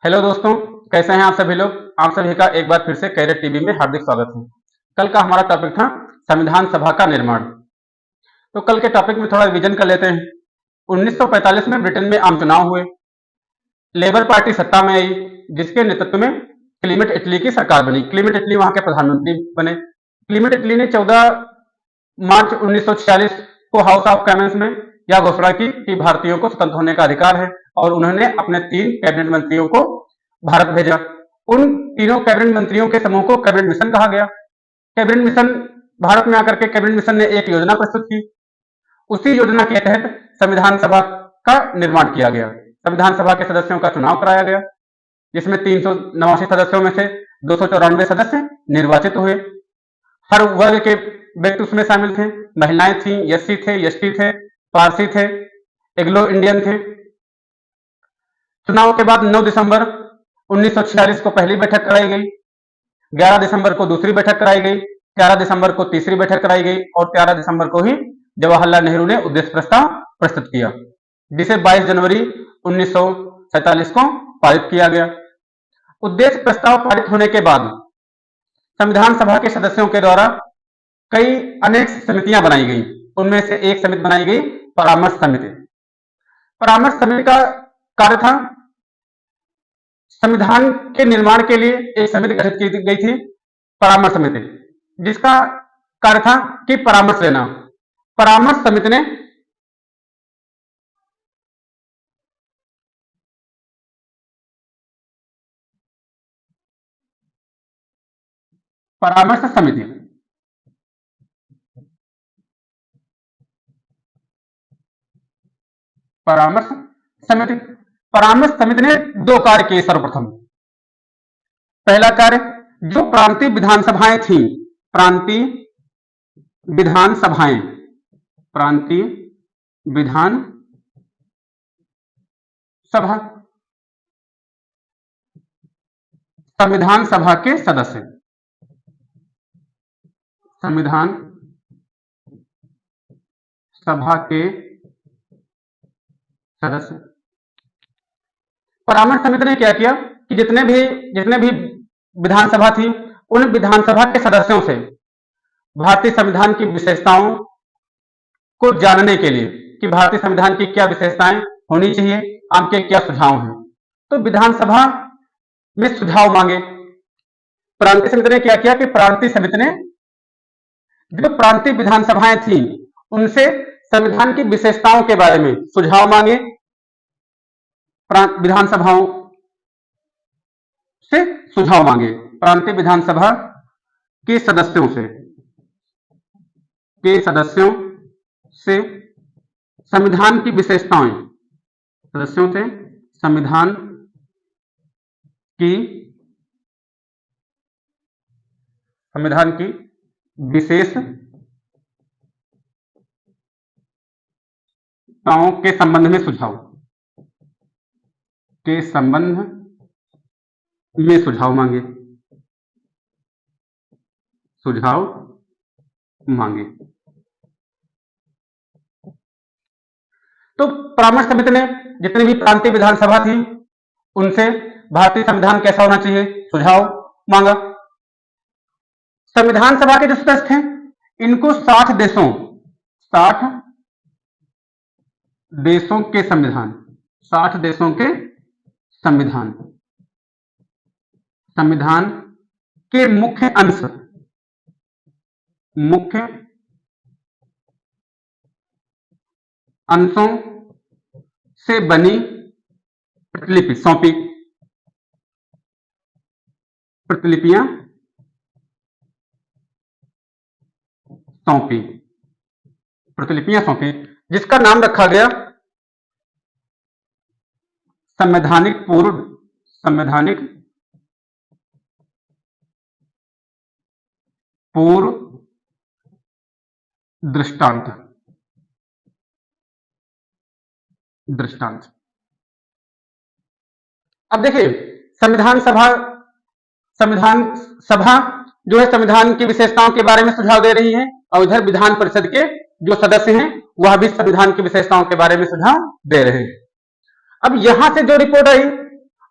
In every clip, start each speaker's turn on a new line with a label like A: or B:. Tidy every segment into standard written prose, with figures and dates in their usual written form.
A: Hello दोस्तों, कैसे हैं आप सभी लोग। आप सभी का एक बार फिर से कैरियर टीवी में हार्दिक स्वागत है। कल का हमारा टॉपिक था संविधान सभा का निर्माण। तो कल के टॉपिक में थोड़ा रिवीजन कर लेते हैं। 1945 में ब्रिटेन में आम चुनाव हुए, लेबर पार्टी सत्ता में आई, जिसके नेतृत्व में क्लीमेट इटली की सरकार बनी। क्लीमेट इटली वहां के प्रधानमंत्री बने। क्लीमेट इटली ने 14 मार्च 1946 को हाउस ऑफ कॉमन्स में यह घोषणा की कि भारतीयों को स्वतंत्र होने का अधिकार है, और उन्होंने अपने 3 कैबिनेट मंत्रियों को भारत भेजा। उन तीनों कैबिनेट मंत्रियों के समूह को कैबिनेट मिशन कहा गया। कैबिनेट मिशन भारत में आकर के कैबिनेट मिशन ने एक योजना प्रस्तुत की। उसी योजना के तहत संविधान सभा का निर्माण किया गया। संविधान सभा के सदस्यों का चुनाव कराया गया, जिसमें 389 सदस्यों में से 294 सदस्य निर्वाचित हुए। हर वर्ग के व्यक्ति उसमें शामिल थे। महिलाएं थी, एससी थे, एसटी थे, पारसी थे, एग्लो इंडियन थे। चुनाव के बाद 9 दिसंबर 1946 को पहली बैठक कराई गई, 11 दिसंबर को दूसरी बैठक कराई गई, 11 दिसंबर को तीसरी बैठक कराई गई, और 13 दिसंबर को ही जवाहरलाल नेहरू ने उद्देश्य प्रस्ताव प्रस्तुत किया, जिसे 22 जनवरी 1947 को पारित किया गया। उद्देश्य प्रस्ताव पारित होने के बाद संविधान सभा के सदस्यों के द्वारा कई अनेक समितियां बनाई गई। उनमें से एक समिति बनाई गई परामर्श समिति। परामर्श समिति का कार्य था, संविधान के निर्माण के लिए एक समिति गठित की गई थी, परामर्श समिति, जिसका कार्य था कि परामर्श लेना। परामर्श समिति ने परामर्श समिति परामर्श समिति परामर्श समिति ने 2 कार्य किए। सर्वप्रथम पहला कार्य, जो प्रांतीय विधानसभाएं थी, प्रांतीय विधानसभाएं, प्रांतीय विधान सभा, संविधान सभा के सदस्य, संविधान सभा के सदस्य। परामर्श समिति ने क्या किया कि जितने भी विधानसभा थी, उन विधानसभा के सदस्यों से भारतीय संविधान की विशेषताओं को जानने के लिए कि भारतीय संविधान की क्या विशेषताएं होनी चाहिए, आपके क्या सुझाव हैं, तो विधानसभा में सुझाव मांगे। प्रांतीय समिति ने क्या किया कि प्रांतीय समिति ने जो प्रांतीय विधानसभाएं थी, उनसे संविधान की विशेषताओं के बारे में सुझाव मांगे। विधानसभाओं से सुझाव मांगे, प्रांतीय विधानसभा के सदस्यों से संविधान की विशेषताएं, सदस्यों से संविधान की विशेषताओं के संबंध में सुझाव मांगे। तो परामर्श समिति ने जितनी भी प्रांतीय विधानसभा थी, उनसे भारतीय संविधान कैसा होना चाहिए सुझाव मांगा। संविधान सभा के जो सदस्य थे, इनको 60 देशों के संविधान के मुख्य अंशों से बनी प्रतिलिपियां सौंपी, जिसका नाम रखा गया संवैधानिक पूर्व दृष्टांत। अब देखिए, संविधान सभा जो है संविधान की विशेषताओं के बारे में सुझाव दे रही है, और इधर विधान परिषद के जो सदस्य हैं वह भी संविधान की विशेषताओं के बारे में सुझाव दे रहे हैं। अब यहां से जो रिपोर्ट आई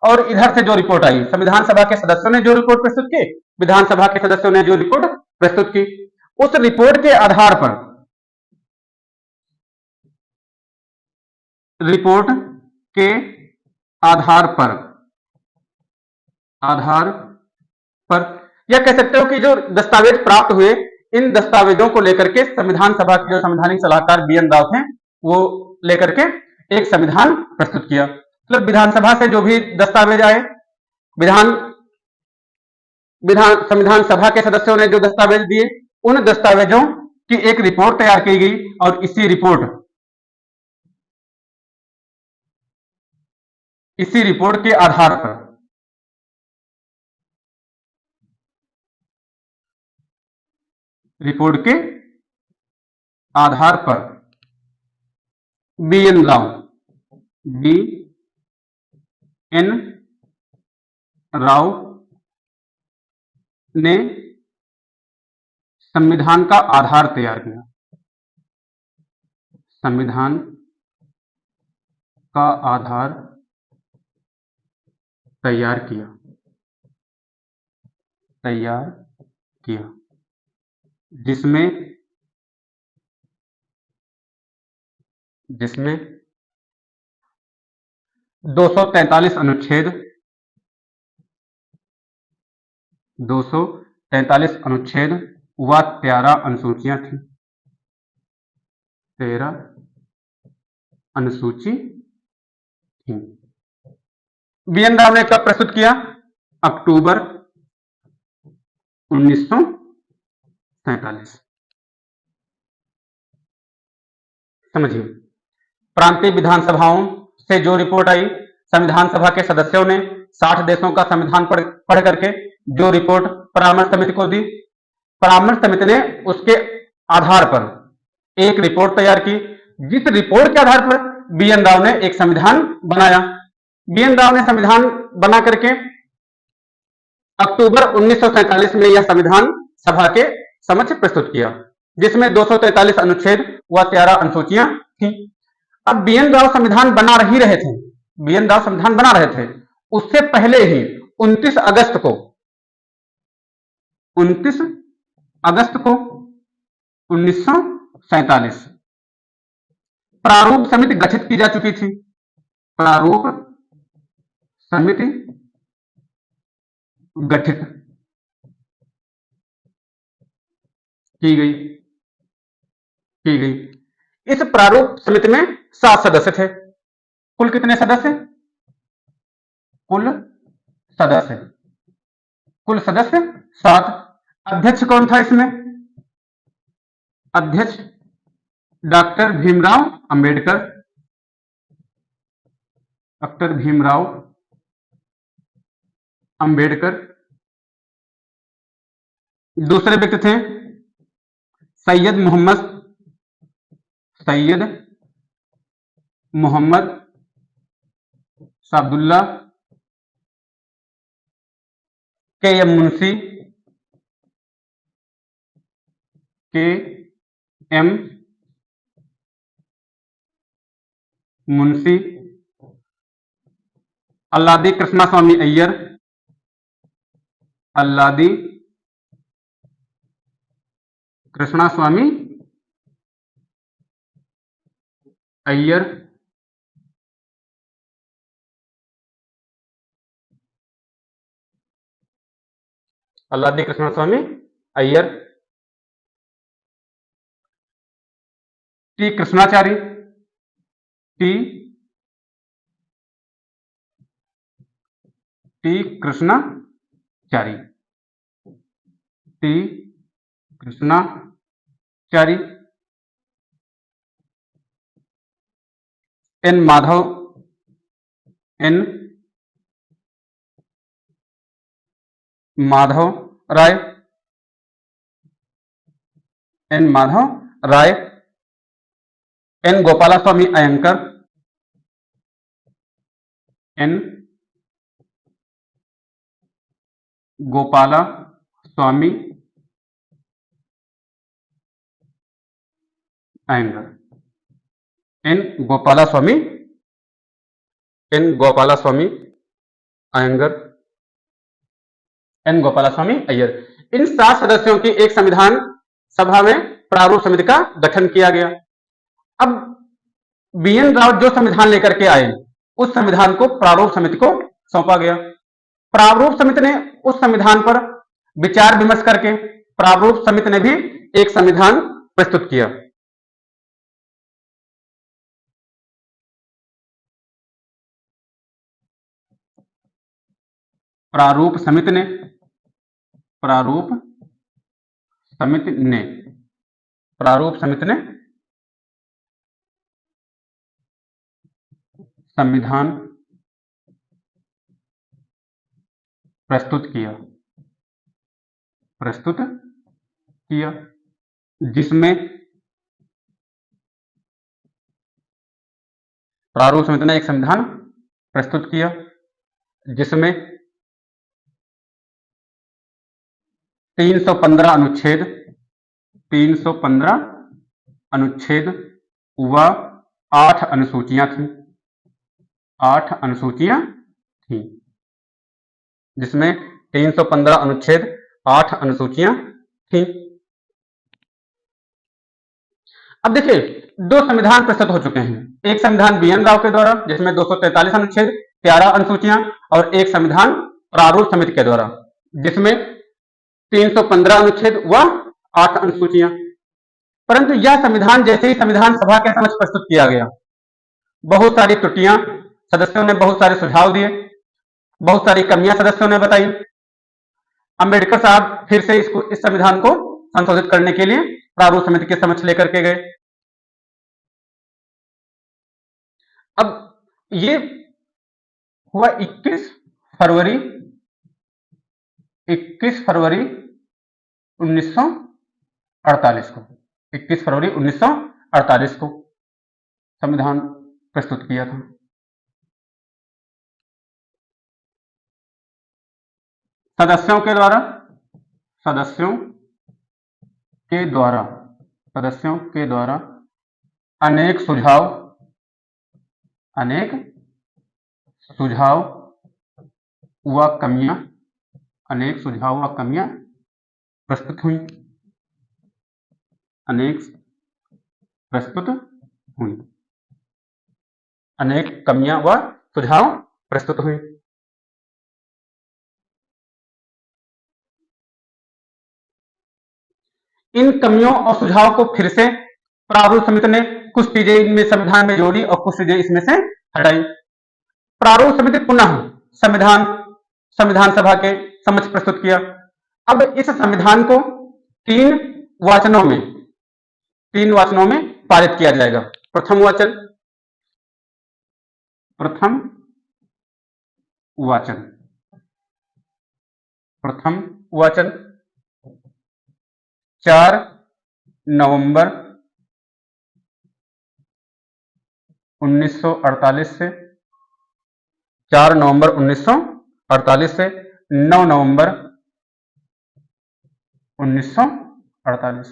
A: और इधर से जो रिपोर्ट आई, संविधान सभा के सदस्यों ने जो रिपोर्ट प्रस्तुत की, विधानसभा के सदस्यों ने जो रिपोर्ट प्रस्तुत की, उस रिपोर्ट के आधार पर, रिपोर्ट के आधार पर यह कह सकते हो कि जो दस्तावेज प्राप्त हुए, इन दस्तावेजों को लेकर के संविधान सभा के जो संवैधानिक सलाहकार बी.एन. राव थे, वो लेकर के एक संविधान प्रस्तुत किया। मतलब विधानसभा से जो भी दस्तावेज आए, संविधान सभा के सदस्यों ने जो दस्तावेज दिए, उन दस्तावेजों की एक रिपोर्ट तैयार की गई और इसी रिपोर्ट के आधार पर बी.एन. राव ने संविधान का आधार तैयार किया। संविधान का आधार तैयार किया, जिसमें 243 अनुच्छेद, 243 अनुच्छेद व 13 अनुसूचियां थी। 13 अनुसूची थी। बी.एन. राव ने कब प्रस्तुत किया? अक्टूबर 1947। समझिए, प्रांतीय विधानसभाओं से जो रिपोर्ट आई, संविधान सभा के सदस्यों ने 60 देशों का संविधान पढ़ करके जो रिपोर्ट परामर्श समिति को दी, परामर्श समिति ने उसके आधार पर एक रिपोर्ट तैयार की, जिस रिपोर्ट के आधार पर बी.एन. राव ने एक संविधान बनाया। बी.एन. राव ने संविधान बना करके अक्टूबर 1947 में यह संविधान सभा के समक्ष प्रस्तुत किया, जिसमें 243 अनुच्छेद व 13 अनुसूचियां थी। अब बी.एन. राव संविधान बना रहे थे, उससे पहले ही 29 अगस्त को 1947 प्रारूप समिति गठित की जा चुकी थी। प्रारूप समिति गठित की गई। इस प्रारूप समिति में 7 सदस्य थे। कुल कितने सदस्य? कुल सदस्य 7। अध्यक्ष कौन था इसमें? अध्यक्ष डॉक्टर भीमराव अंबेडकर। दूसरे व्यक्ति थे Syed Mohammad Saadulla, K M. Munshi, Alladi Krishnaswami Ayyar, Alladi Krishnaswami Ayyar, Alladi Krishnaswami Ayyar, T Krishnachari, N Madhav Rai, N Gopalaswami Ayyangar, Ayyangar, N Gopalaswami Ayyar. इन 7 सदस्यों की एक संविधान सभा में प्रारूप समिति का गठन किया गया। अब बीएन राव जो संविधान लेकर के आए, उस संविधान को प्रारूप समिति को सौंपा गया। प्रारूप समिति ने उस संविधान पर विचार विमर्श करके प्रारूप समिति ने भी एक संविधान प्रस्तुत किया। प्रारूप समिति ने संविधान प्रस्तुत किया जिसमें प्रारूप समिति ने एक संविधान प्रस्तुत किया जिसमें 315 अनुच्छेद व 8 अनुसूचियां थीं, जिसमें 315 अनुच्छेद 8 अनुसूचियां थीं। अब देखिए, 2 संविधान प्रस्तुत हो चुके हैं। एक संविधान बीएन राव के द्वारा जिसमें 243 अनुच्छेद 13 अनुसूचियां, और एक संविधान प्रारूप समिति के द्वारा जिसमें 315 अनुच्छेद व 8 अनुसूचियां। परंतु यह संविधान जैसे ही संविधान सभा के समक्ष प्रस्तुत किया गया, बहुत सारी त्रुटियां, सदस्यों ने बहुत सारे सुझाव दिए, बहुत सारी कमियां सदस्यों ने बताई। अंबेडकर साहब फिर से इस संविधान को संशोधित करने के लिए प्रारूप समिति के समक्ष लेकर के गए। अब ये हुआ 21 फरवरी 1948 को। 21 फरवरी 1948 को संविधान प्रस्तुत किया था। सदस्यों के द्वारा अनेक सुझाव व कमियां प्रस्तुत हुई। अनेक कमियां व सुझाव प्रस्तुत हुई। इन कमियों और सुझाव को फिर से प्रारूप समिति ने कुछ चीजें इनमें संविधान में जोड़ी और कुछ चीजें इसमें से हटाई। प्रारूप समिति पुनः संविधान सभा के समक्ष प्रस्तुत किया। अब इस संविधान को 3 वाचनों में पारित किया जाएगा। प्रथम वाचन 4 नवंबर 1948 से 9 नवंबर 1948।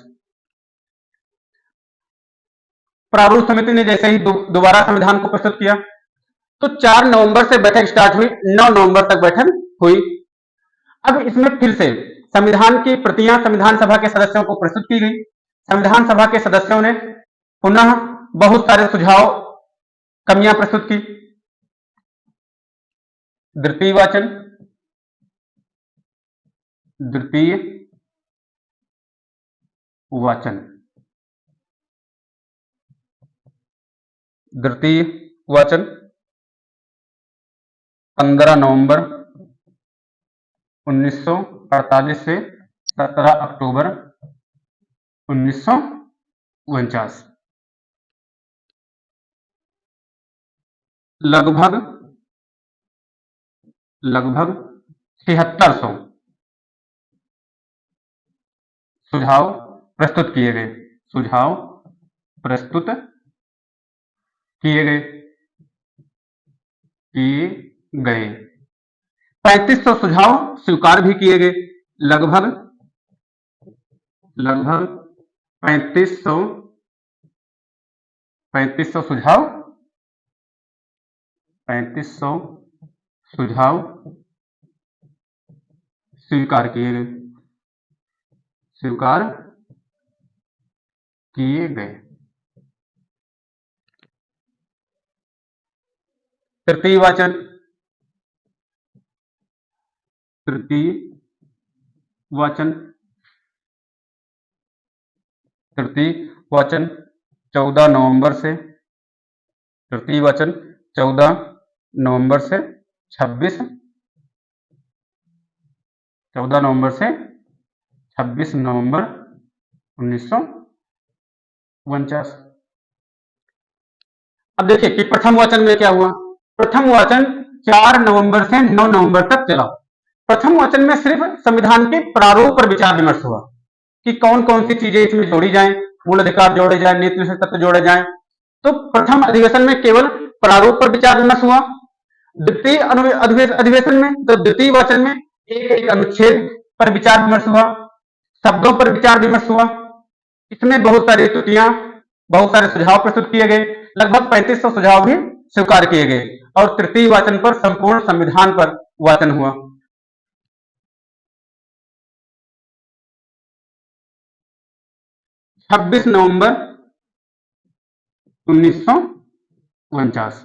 A: प्रारूप समिति ने जैसे ही दोबारा संविधान को प्रस्तुत किया तो 4 नवंबर से बैठक स्टार्ट हुई, 9 नवंबर तक बैठक हुई। अब इसमें फिर से संविधान की प्रतियां संविधान सभा के सदस्यों को प्रस्तुत की गई। संविधान सभा के सदस्यों ने पुनः बहुत सारे सुझाव, कमियां प्रस्तुत की। द्वितीय वाचन 15 नवंबर 1948 से 17 अक्टूबर 1949। लगभग 7600 सुझाव प्रस्तुत किए गए। 3500 सुझाव स्वीकार भी किए गए। लगभग 3500 सुझाव स्वीकार किए गए, स्वीकार किए गए। तृतीय वाचन, तृतीय वाचन, तृतीय वाचन 14 नवंबर से, तृतीय वाचन 14 नवंबर से 26, 14 नवंबर से 26 नवंबर 1949। अब देखिए कि प्रथम वाचन में क्या हुआ। प्रथम वाचन 4 नवंबर से 9 नवंबर तक चला। प्रथम वाचन में सिर्फ संविधान के प्रारूप पर विचार विमर्श हुआ कि कौन कौन सी चीजें इसमें जोड़ी जाएं, मूल अधिकार जोड़े जाएं, नीति विशेष तत्व जोड़े जाएं। तो प्रथम अधिवेशन में केवल प्रारूप पर विचार विमर्श हुआ। द्वितीय अधिवेशन में, तो द्वितीय वाचन में एक एक अनुच्छेद पर विचार विमर्श हुआ, शब्दों पर विचार विमर्श हुआ। इसमें बहुत सारी त्रुटियां, बहुत सारे सुझाव प्रस्तुत किए गए, लगभग 3500 सुझाव भी स्वीकार किए गए और तृतीय वाचन पर संपूर्ण संविधान पर वाचन हुआ। छब्बीस नवंबर 1949,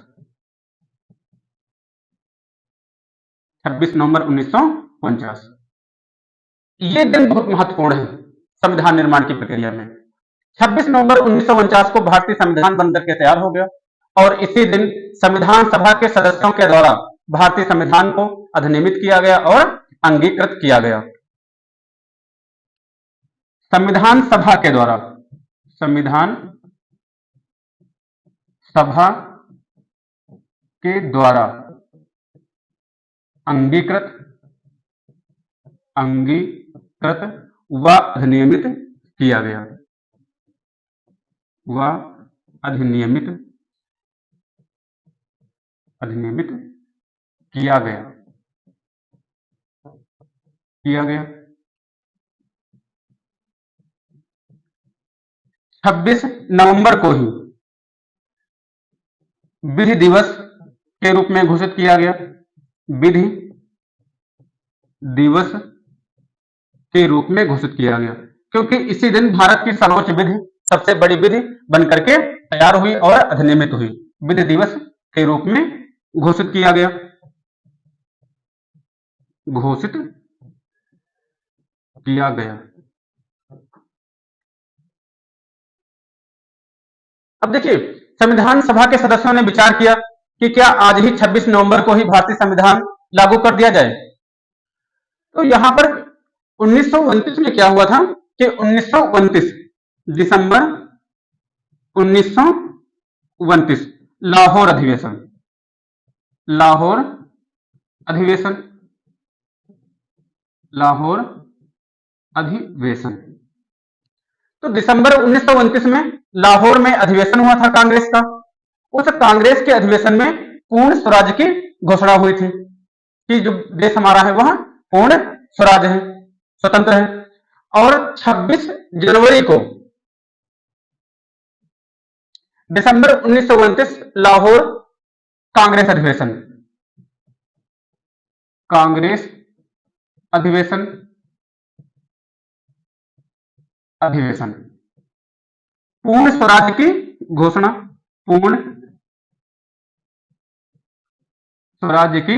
A: 26 नवंबर 1949। ये दिन बहुत महत्वपूर्ण है संविधान निर्माण की प्रक्रिया में। 26 नवंबर 1949 को भारतीय संविधान बनकर के तैयार हो गया और इसी दिन संविधान सभा के सदस्यों के द्वारा भारतीय संविधान को अधिनियमित किया गया और अंगीकृत किया गया। संविधान सभा के द्वारा, संविधान सभा के द्वारा अंगीकृत व अधिनियमित किया गया, व अधिनियमित किया गया। 26 नवंबर को ही विधि दिवस के रूप में घोषित किया गया, विधि दिवस के रूप में घोषित किया गया, क्योंकि इसी दिन भारत की सर्वोच्च विधि, सबसे बड़ी विधि बनकर के तैयार हुई और अधिनियमित हुई। विधि दिवस के रूप में घोषित किया गया, घोषित किया गया। अब देखिए, संविधान सभा के सदस्यों ने विचार किया कि क्या आज ही 26 नवंबर को ही भारतीय संविधान लागू कर दिया जाए। तो यहां पर 1929 में क्या हुआ था कि 1929 दिसंबर 1929 लाहौर अधिवेशन, लाहौर अधिवेशन, लाहौर अधिवेशन। तो दिसंबर 1929 में लाहौर में अधिवेशन हुआ था कांग्रेस का। उस कांग्रेस के अधिवेशन में पूर्ण स्वराज की घोषणा हुई थी कि जो देश हमारा है वह पूर्ण स्वराज है, स्वतंत्र है। और 26 जनवरी को, दिसंबर 1929 लाहौर कांग्रेस अधिवेशन, कांग्रेस अधिवेशन, अधिवेशन पूर्ण स्वराज की घोषणा, पूर्ण स्वराज की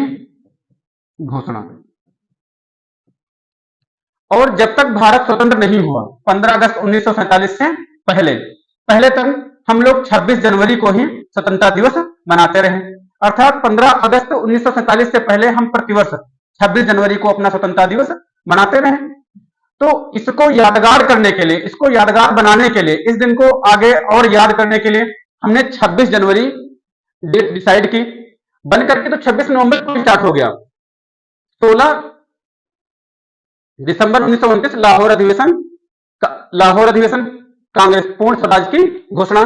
A: घोषणा। और जब तक भारत स्वतंत्र नहीं हुआ, 15 अगस्त 1947 से पहले तक हम लोग 26 जनवरी को ही स्वतंत्रता दिवस मनाते रहे। अर्थात 15 अगस्त 1947 से पहले हम प्रतिवर्ष 26 जनवरी को अपना स्वतंत्रता दिवस मनाते रहे। तो इसको यादगार करने के लिए, इसको यादगार बनाने के लिए, इस दिन को आगे और याद करने के लिए हमने 26 जनवरी डेट डिसाइड की। बन करके तो 26 नवंबर को स्टार्ट हो गया। 16 दिसंबर 1929 लाहौर अधिवेशन, लाहौर अधिवेशन कांग्रेस पूर्ण स्वराज की घोषणा।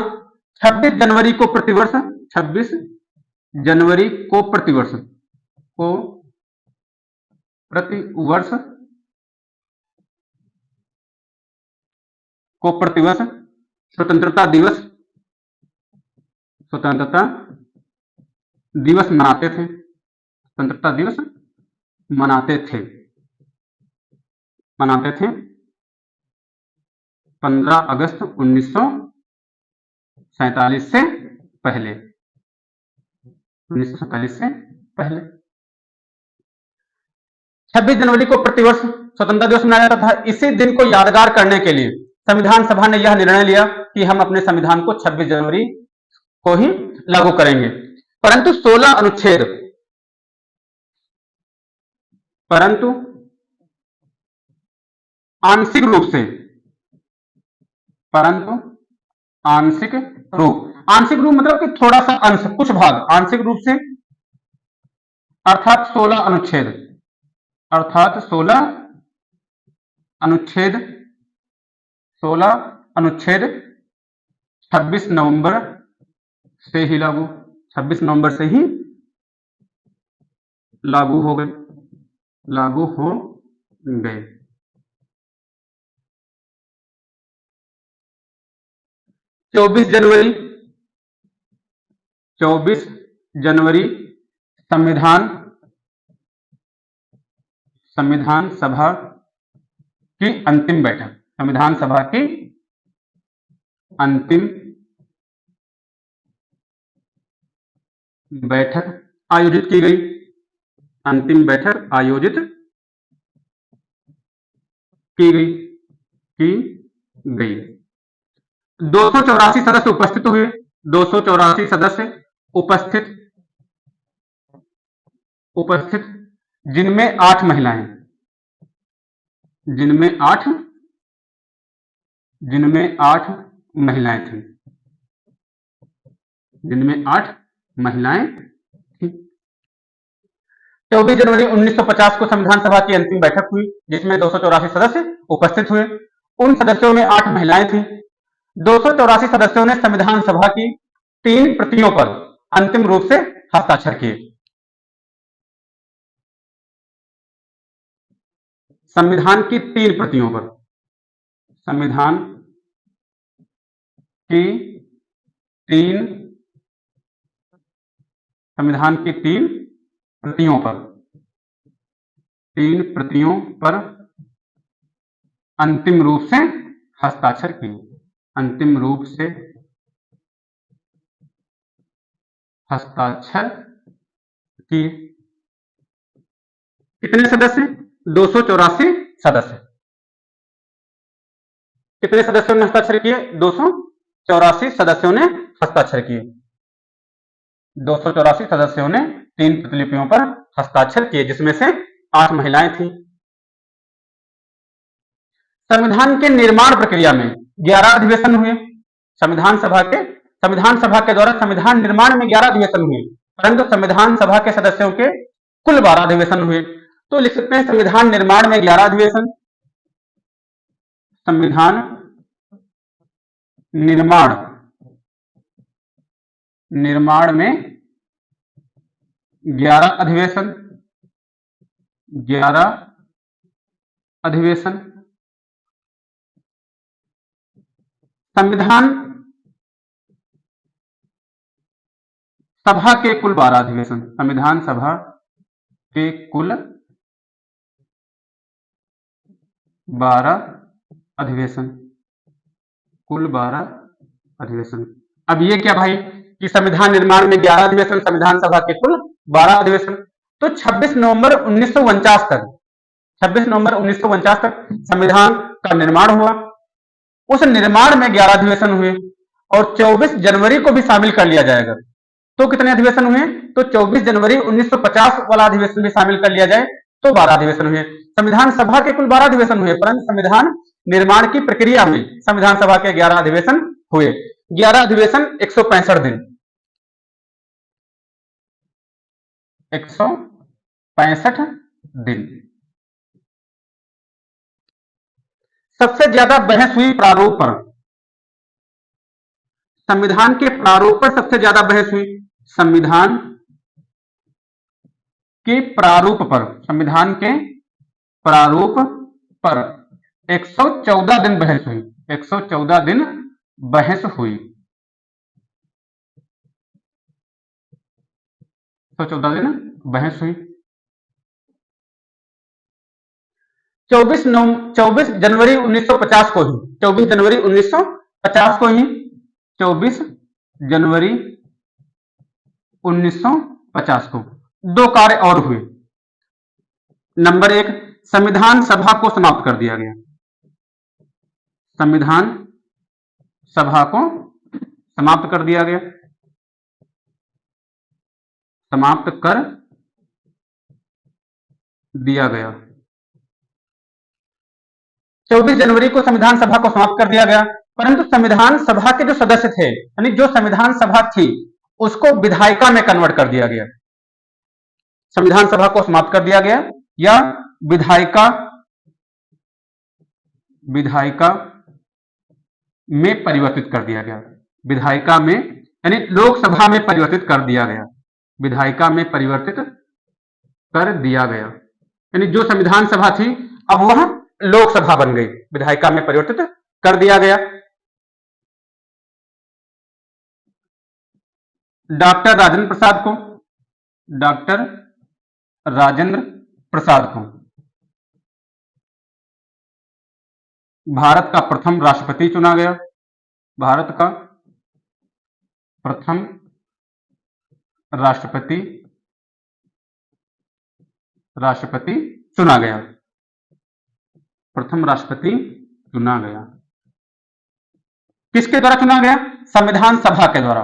A: 26 जनवरी को प्रतिवर्ष, 26 जनवरी को प्रतिवर्ष, प्रतिवर्ष स्वतंत्रता दिवस मनाते थे। स्वतंत्रता दिवस मनाते थे 15 अगस्त 1947 से पहले 26 जनवरी को प्रतिवर्ष स्वतंत्रता दिवस मनाया जाता था। इसी दिन को यादगार करने के लिए संविधान सभा ने यह निर्णय लिया कि हम अपने संविधान को 26 जनवरी को ही लागू करेंगे। परंतु 16 अनुच्छेद आंशिक रूप मतलब कि थोड़ा सा अंश, कुछ भाग आंशिक रूप से, अर्थात 16 अनुच्छेद 26 नवंबर से ही लागू 26 नवंबर से ही लागू हो गए 24 जनवरी संविधान सभा की अंतिम बैठक आयोजित की गई 284 सदस्य उपस्थित हुए 284 सदस्य उपस्थित जिनमें 8 महिलाएं थीं 24 जनवरी 1950 को संविधान सभा की अंतिम बैठक हुई जिसमें 284 सदस्य उपस्थित हुए। उन सदस्यों में 8 महिलाएं थीं। 284 सदस्यों ने संविधान सभा की 3 प्रतियों पर अंतिम रूप से हस्ताक्षर किए। संविधान की 3 प्रतियों पर अंतिम रूप से हस्ताक्षर किए। कितने सदस्य? 284 सदस्य। कितने सदस्यों ने हस्ताक्षर किए? 284 सदस्यों ने हस्ताक्षर किए। 284 सदस्यों ने 3 प्रतिलिपियों पर हस्ताक्षर किए जिसमें से 8 महिलाएं थीं। संविधान के निर्माण प्रक्रिया में 11 अधिवेशन हुए। संविधान सभा के द्वारा संविधान निर्माण में 11 अधिवेशन हुए, परंतु संविधान सभा के सदस्यों के कुल 12 अधिवेशन हुए। तो लिख सकते हैं संविधान निर्माण में 11 अधिवेशन, संविधान निर्माण में 11 अधिवेशन, संविधान सभा के कुल 12 अधिवेशन, संविधान सभा के कुल 12 अधिवेशन। अब ये क्या भाई कि संविधान निर्माण में 11 अधिवेशन, संविधान सभा के कुल 12 अधिवेशन। तो 26 नवंबर 1949 तक संविधान का निर्माण हुआ। उस निर्माण में 11 अधिवेशन हुए और 24 जनवरी को भी शामिल कर लिया जाएगा तो कितने अधिवेशन हुए? तो 24 जनवरी 1950 वाला अधिवेशन भी शामिल कर लिया जाए तो 12 अधिवेशन हुए। संविधान सभा के कुल 12 अधिवेशन हुए, परंतु संविधान निर्माण की प्रक्रिया में संविधान सभा के 11 अधिवेशन हुए। 11 अधिवेशन 165 दिन। 165 दिन। सबसे ज्यादा बहस हुई प्रारूप पर। संविधान के प्रारूप पर सबसे ज्यादा बहस हुई। संविधान के प्रारूप पर 114 दिन बहस हुई। 114 दिन बहस हुई। 114 दिन बहस हुई। 24 जनवरी 1950 को ही 24 जनवरी 1950 को ही 24 जनवरी 1950 को दो कार्य और हुए। नंबर एक, संविधान सभा को समाप्त कर दिया गया। संविधान सभा को समाप्त कर दिया गया। समाप्त कर दिया गया। 24 जनवरी को संविधान सभा को समाप्त कर दिया गया, परंतु संविधान सभा के जो सदस्य थे, यानी जो संविधान सभा थी, उसको विधायिका में कन्वर्ट कर दिया गया। संविधान सभा को समाप्त कर दिया गया या विधायिका में परिवर्तित कर दिया गया। विधायिका में यानी लोकसभा में परिवर्तित कर दिया गया। विधायिका में परिवर्तित कर दिया गया, यानी जो संविधान सभा थी अब वह लोकसभा बन गई। विधायिका में परिवर्तित कर दिया गया। डॉक्टर राजेंद्र प्रसाद को भारत का प्रथम राष्ट्रपति चुना गया। भारत का प्रथम राष्ट्रपति चुना गया। प्रथम राष्ट्रपति चुना गया। किसके द्वारा चुना गया? संविधान सभा के द्वारा।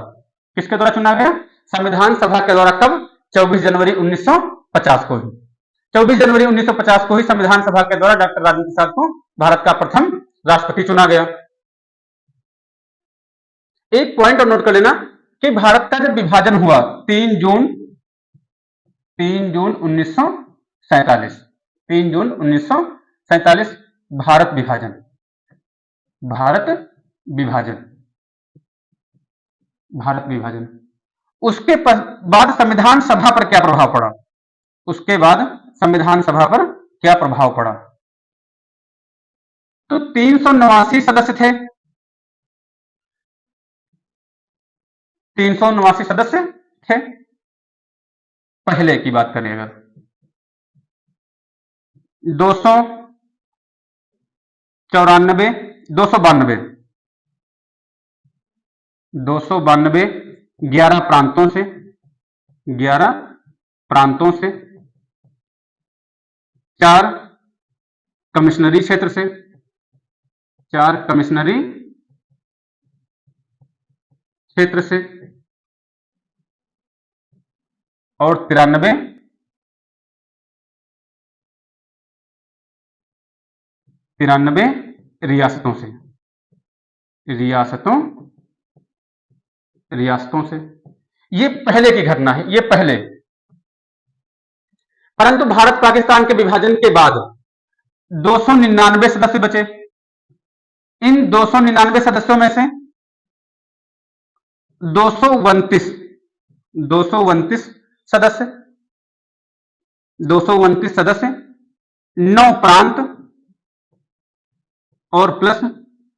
A: किसके द्वारा चुना गया? संविधान सभा के द्वारा। कब? 24 जनवरी 1950 को ही। 24 जनवरी 1950 को ही संविधान सभा के द्वारा डॉक्टर राजेंद्र प्रसाद को भारत का प्रथम राष्ट्रपति चुना गया। एक पॉइंट और नोट कर लेना कि भारत का जब विभाजन हुआ 3 जून 1947, 3 जून 1947 भारत विभाजन। उसके बाद संविधान सभा पर क्या प्रभाव पड़ा? उसके बाद संविधान सभा पर क्या प्रभाव पड़ा? तो 389 सदस्य थे। 389 सदस्य थे पहले की बात करें अगर। 292 11 प्रांतों से 4 कमिश्नरी क्षेत्र से, 4 कमिश्नरी क्षेत्र से और 93 रियासतों से। ये पहले की घटना है, ये पहले। परंतु भारत पाकिस्तान के विभाजन के बाद 299 सदस्य बचे। इन 299 सदस्यों में से 229 सदस्य 9 प्रांत और प्लस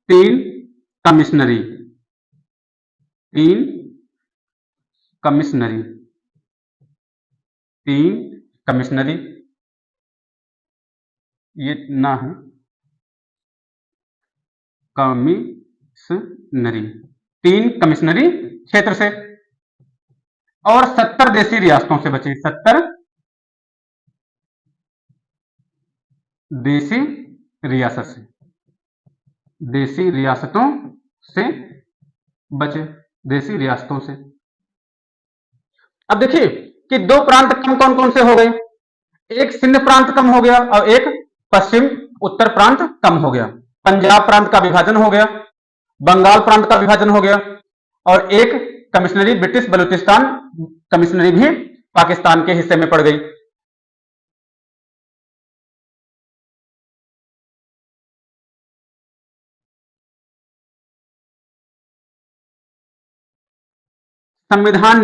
A: 3 कमिश्नरी। ये ना है कमिश्नरी। 3 कमिश्नरी क्षेत्र से और 70 देशी रियासतों से बचे। 70 देशी रियासतों से बचे। देशी रियासतों से। अब देखिए कि 2 प्रांत कम कौन कौन से हो गए? एक सिंध प्रांत कम हो गया और एक पश्चिम उत्तर प्रांत कम हो गया। पंजाब प्रांत का विभाजन हो गया, बंगाल प्रांत का विभाजन हो गया और एक कमिश्नरी ब्रिटिश बलूचिस्तान कमिश्नरी भी पाकिस्तान के हिस्से में पड़ गई। संविधान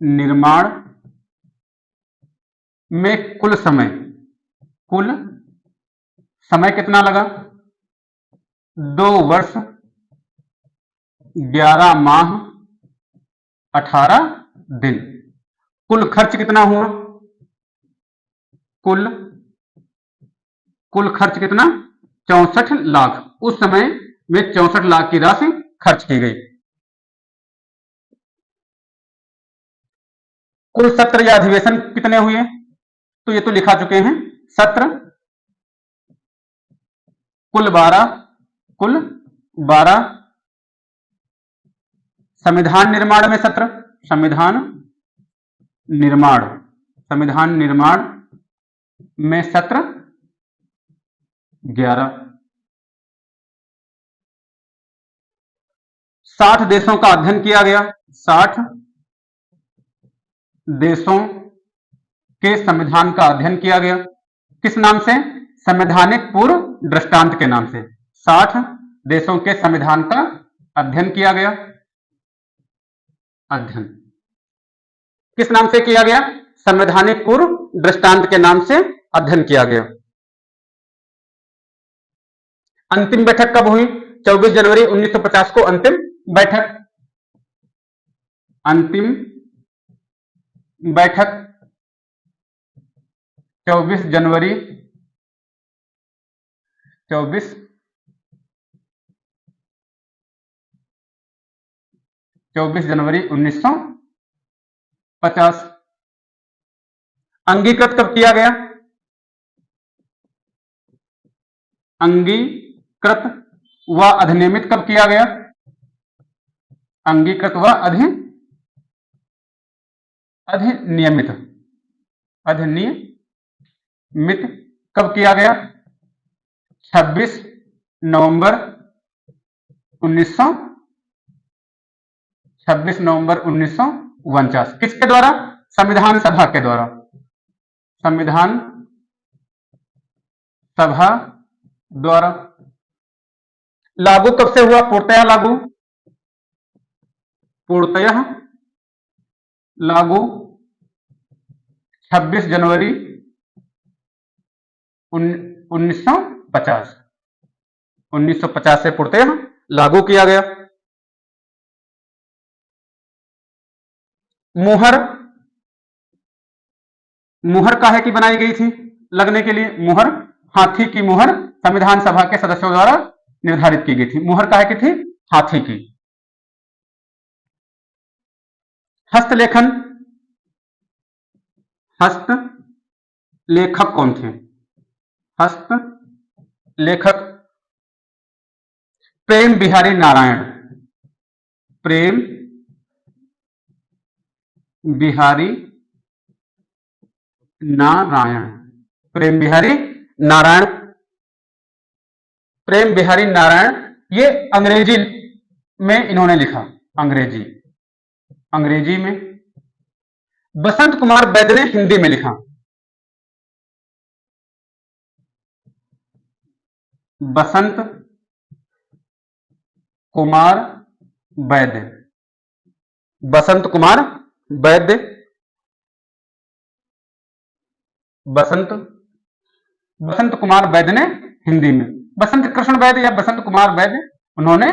A: निर्माण में कुल समय कितना लगा? 2 वर्ष 11 माह 18 दिन। कुल खर्च कितना हुआ? कुल खर्च कितना? 64 लाख। उस समय में 64 लाख की राशि खर्च की गई। कुल सत्र या अधिवेशन कितने हुए? तो ये तो लिखा चुके हैं, सत्र कुल 12। कुल 12। संविधान निर्माण में सत्र, संविधान निर्माण में सत्र 11। 60 देशों का अध्ययन किया गया। 60 देशों के संविधान का अध्ययन किया गया। किस नाम से? संवैधानिक पूर्व दृष्टांत के नाम से। 60 देशों के संविधान का अध्ययन किया गया। अध्ययन किस नाम से किया गया? संवैधानिक पूर्व दृष्टांत के नाम से अध्ययन किया गया। अंतिम बैठक कब हुई? 24 जनवरी 1950 को अंतिम बैठक। अंतिम बैठक 24 जनवरी 1950। अंगीकृत कब किया गया? अंगीकृत व अधिनियमित कब किया गया? अंगीकृत व अधिनियमित कब किया गया? 26 नवंबर 1949। किसके द्वारा? संविधान सभा के द्वारा। संविधान सभा द्वारा। लागू कब से हुआ? पूर्णतया लागू। पूर्णतया लागू 26 जनवरी 1950। 1950 से पूर्णतया लागू किया गया। मुहर काहे की बनाई गई थी लगने के लिए? मुहर, हाथी की मुहर संविधान सभा के सदस्यों द्वारा निर्धारित की गई थी। मुहर काहे की थी? हाथी की। हस्तलेखन, हस्तलेखक कौन थे? हस्तलेखक प्रेम बिहारी नारायण। प्रेम बिहारी नारायण। प्रेम बिहारी नारायण। प्रेम बिहारी नारायण ये अंग्रेजी में इन्होंने लिखा। अंग्रेजी में। बसंत कुमार वैद्य ने हिंदी में लिखा। बसंत कुमार वैद्य। बसंत कुमार वैद्य। बसंत कुमार वैद्य ने हिंदी में। बसंत कृष्ण वैद्य या बसंत कुमार वैद्य उन्होंने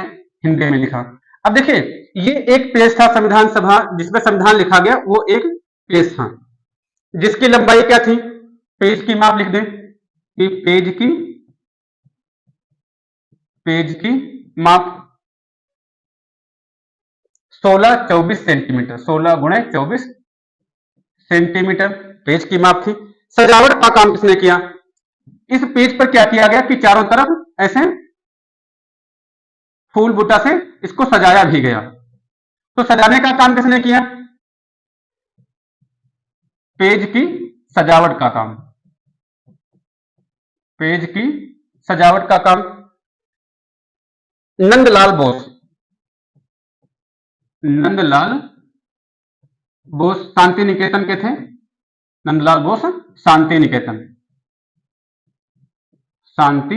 A: हिंदी में लिखा। अब देखिए, ये एक पेज था संविधान सभा जिसमें संविधान लिखा गया, वो एक पेज था जिसकी लंबाई क्या थी? पेज की माप लिख दें कि पेज की माप 16-24 सेंटीमीटर। 16 गुणे 24 सेंटीमीटर पेज की माप थी। सजावट का काम किसने किया? इस पेज पर क्या किया गया कि चारों तरफ ऐसे फूल बूटा से इसको सजाया भी गया। तो सजाने का काम किसने किया? पेज की सजावट का काम। पेज की सजावट का काम नंदलाल बोस। नंदलाल बोस शांति निकेतन के थे। नंदलाल बोस शांति निकेतन। शांति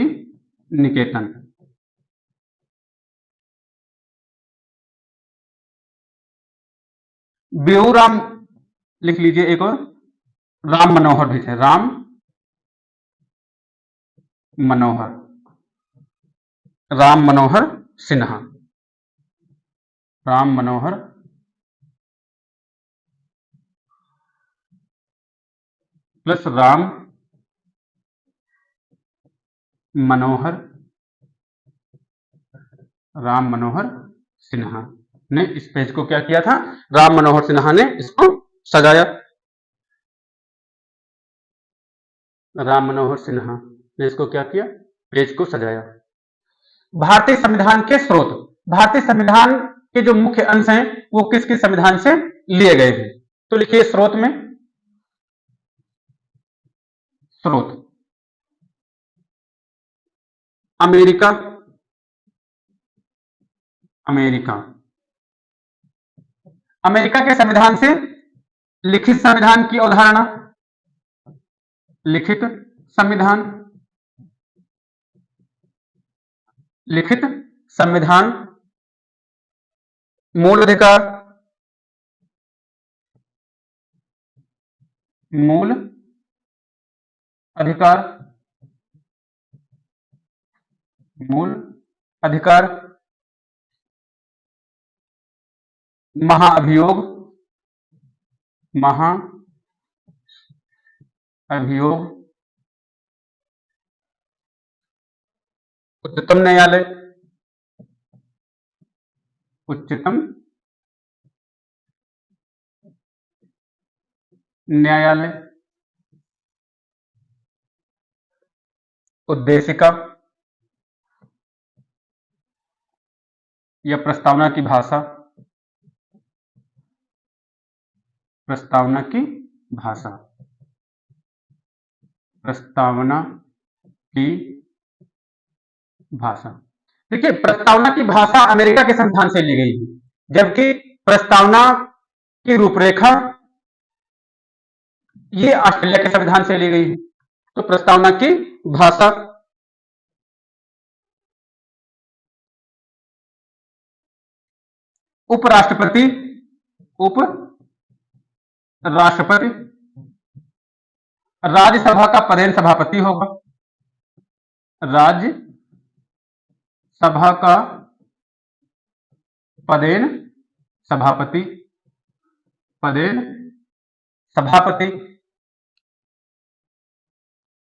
A: निकेतन। बेऊराम लिख लीजिए एक और। राम मनोहर भी थे। राम मनोहर सिन्हा। राम मनोहर प्लस मनोहर राम मनोहर सिन्हा ने इस पेज को क्या किया था? राम मनोहर सिन्हा ने इसको सजाया। राम मनोहर सिन्हा ने इसको क्या किया? पेज को सजाया। भारतीय संविधान के स्रोत, भारतीय संविधान के जो मुख्य अंश हैं वो किस किस संविधान से लिए गए हैं? तो लिखिए स्रोत में, स्रोत अमेरिका, अमेरिका, अमेरिका के संविधान से लिखित संविधान की अवधारणा, लिखित संविधान, लिखित संविधान, मूल अधिकार, मूल अधिकार, मूल अधिकार, महाअभियोग, महाअभियोग, उच्चतम न्यायालय, उच्चतम न्यायालय, उद्देशिका या प्रस्तावना की भाषा, प्रस्तावना की भाषा, प्रस्तावना की भाषा। देखिए प्रस्तावना की भाषा अमेरिका के संविधान से ली गई है, जबकि प्रस्तावना की रूपरेखा ये ऑस्ट्रेलिया के संविधान से ली गई है। तो प्रस्तावना की भाषा, उपराष्ट्रपति, उपराष्ट्रपति, राज्यसभा का पदेन सभापति होगा, राज्यसभा का पदेन सभापति, पदेन सभापति,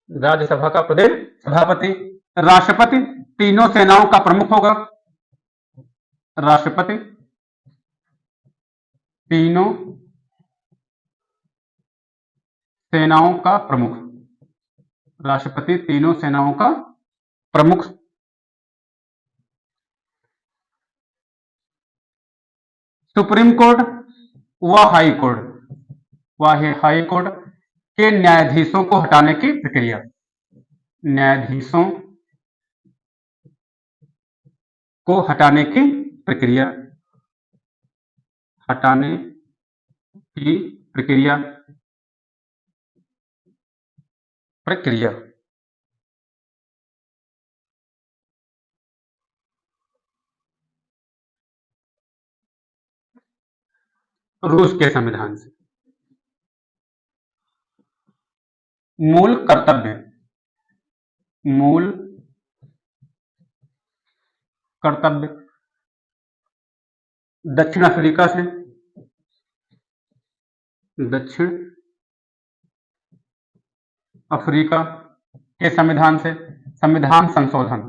A: राज्यसभा का पदेन सभापति। राष्ट्रपति तीनों सेनाओं का प्रमुख होगा, राष्ट्रपति तीनों सेनाओं का प्रमुख, राष्ट्रपति तीनों सेनाओं का प्रमुख। सुप्रीम कोर्ट व हाई कोर्ट, हाई कोर्ट के न्यायाधीशों को हटाने की प्रक्रिया, न्यायाधीशों को हटाने की प्रक्रिया, हटाने की प्रक्रिया, प्रक्रिया। रूस के संविधान से मूल कर्तव्य, मूल कर्तव्य। दक्षिण अफ्रीका से, दक्षिण अफ्रीका के संविधान से संविधान संशोधन,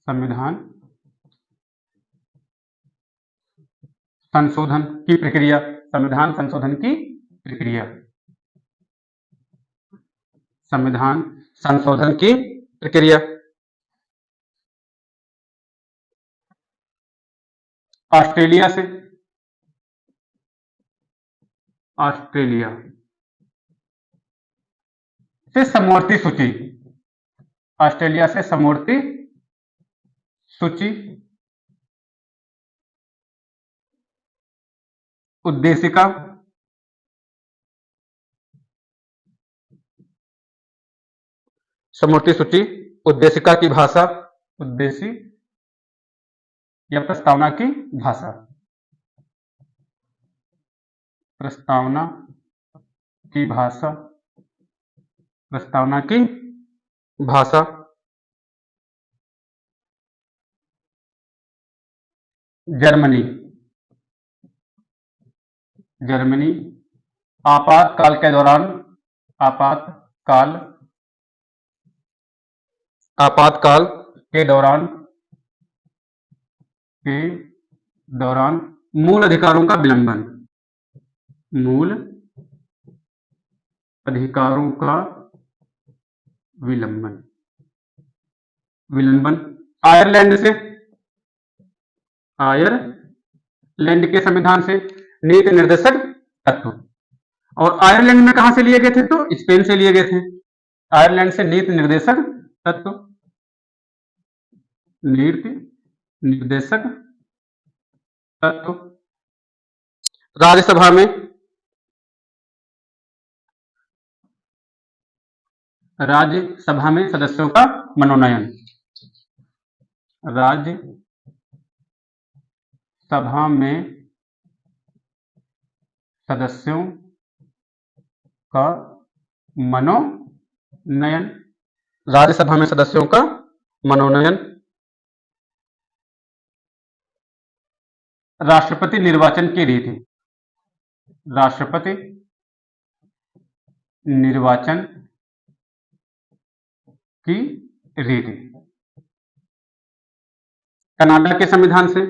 A: संविधान संशोधन की प्रक्रिया, संविधान संशोधन की प्रक्रिया, संविधान संशोधन की प्रक्रिया। ऑस्ट्रेलिया से, ऑस्ट्रेलिया से समवर्ती सूची, ऑस्ट्रेलिया से समवर्ती सूची। उद्देशिका, समवर्ती सूची, उद्देशिका की भाषा, उद्देशी या प्रस्तावना की भाषा, प्रस्तावना की भाषा, प्रस्तावना की भाषा। जर्मनी, जर्मनी आपातकाल के दौरान आपातकाल आपातकाल के दौरान मूल अधिकारों का विलंबन, मूल अधिकारों का विलंबन विलंबन आयरलैंड के संविधान से नीति निर्देशक तत्व। और आयरलैंड में कहां से लिए गए थे? तो स्पेन से लिए गए थे। आयरलैंड से नीति निर्देशक तत्व, नीति निर्देशक तत्व। राज्यसभा में सदस्यों का मनोनयन, राज्यसभा में सदस्यों का मनोनयन, राज्यसभा में सदस्यों का मनोनयन। राष्ट्रपति निर्वाचन की रीति, राष्ट्रपति निर्वाचन की रीति। कनाडा के संविधान से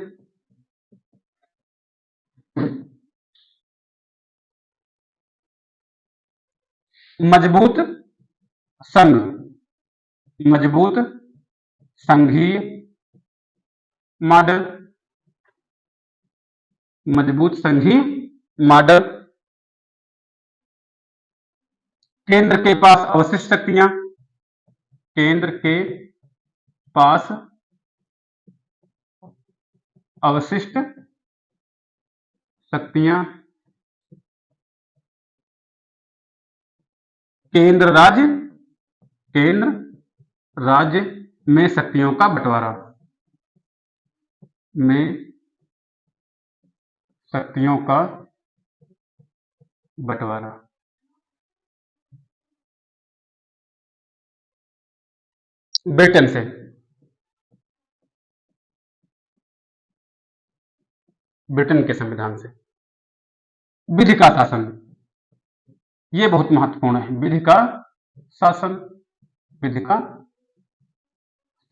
A: मजबूत संघ, मजबूत संघीय मॉडल, मजबूत संघीय मॉडल। केंद्र के पास अवशिष्ट शक्तियां, केंद्र के पास अवशिष्ट शक्तियां। केंद्र राज्य में शक्तियों का बंटवारा, में शक्तियों का बंटवारा। ब्रिटेन से ब्रिटेन के संविधान से विधि का शासन, यह बहुत महत्वपूर्ण है। विधि का शासन, विधि का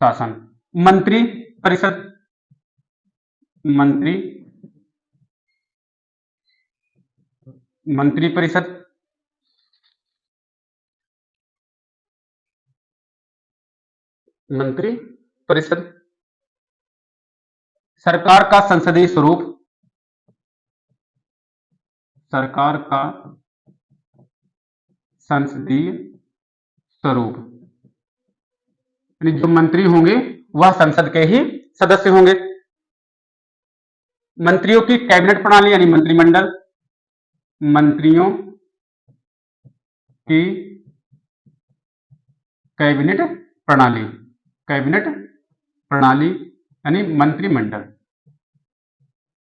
A: शासन। मंत्री परिषद, मंत्री परिषद। मंत्री परिषद। सरकार का संसदीय स्वरूप, सरकार का संसदीय स्वरूप, यानी जो मंत्री होंगे वह संसद के ही सदस्य होंगे। मंत्रियों की कैबिनेट प्रणाली यानी मंत्रिमंडल, मंत्रियों की कैबिनेट प्रणाली, कैबिनेट प्रणाली यानी मंत्रिमंडल।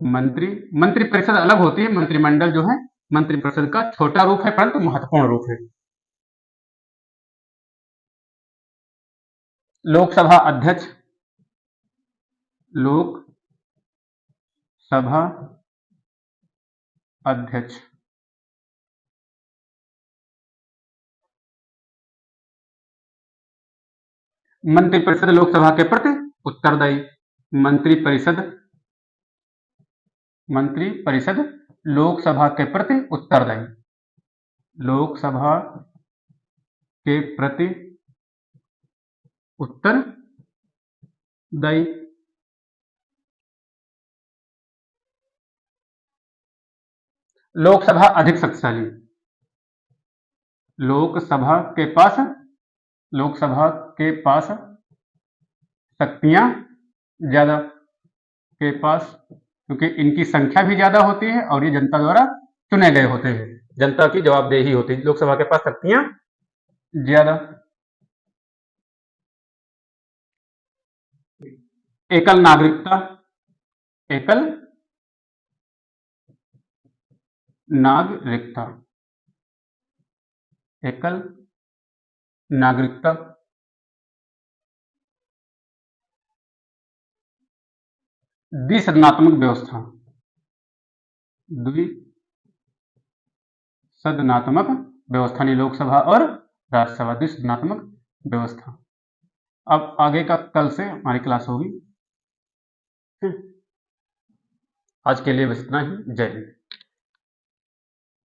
A: मंत्री परिषद अलग होती है, मंत्रिमंडल जो है मंत्रिपरिषद का छोटा रूप है परंतु महत्वपूर्ण रूप है। लोकसभा अध्यक्ष, लोकसभा अध्यक्ष। मंत्रिपरिषद लोकसभा के प्रति उत्तरदायी, मंत्रिपरिषद लोकसभा के प्रति उत्तरदायी, लोकसभा के प्रति उत्तरदायी। लोकसभा अधिक शक्तिशाली, लोकसभा के पास शक्तियां ज्यादा, के पास, क्योंकि इनकी संख्या भी ज्यादा होती है और ये जनता द्वारा चुने गए होते हैं, जनता की जवाबदेही होती है। लोकसभा के पास शक्तियां ज्यादा। एकल नागरिकता, एकल नागरिकता, एकल नागरिकता। द्विसदनात्मक व्यवस्था, सदनात्मक व्यवस्था, यानी लोकसभा और राज्यसभा, द्विसदनात्मक व्यवस्था। अब आगे का कल से हमारी क्लास होगी। आज के लिए बस इतना ही। जय हिंद।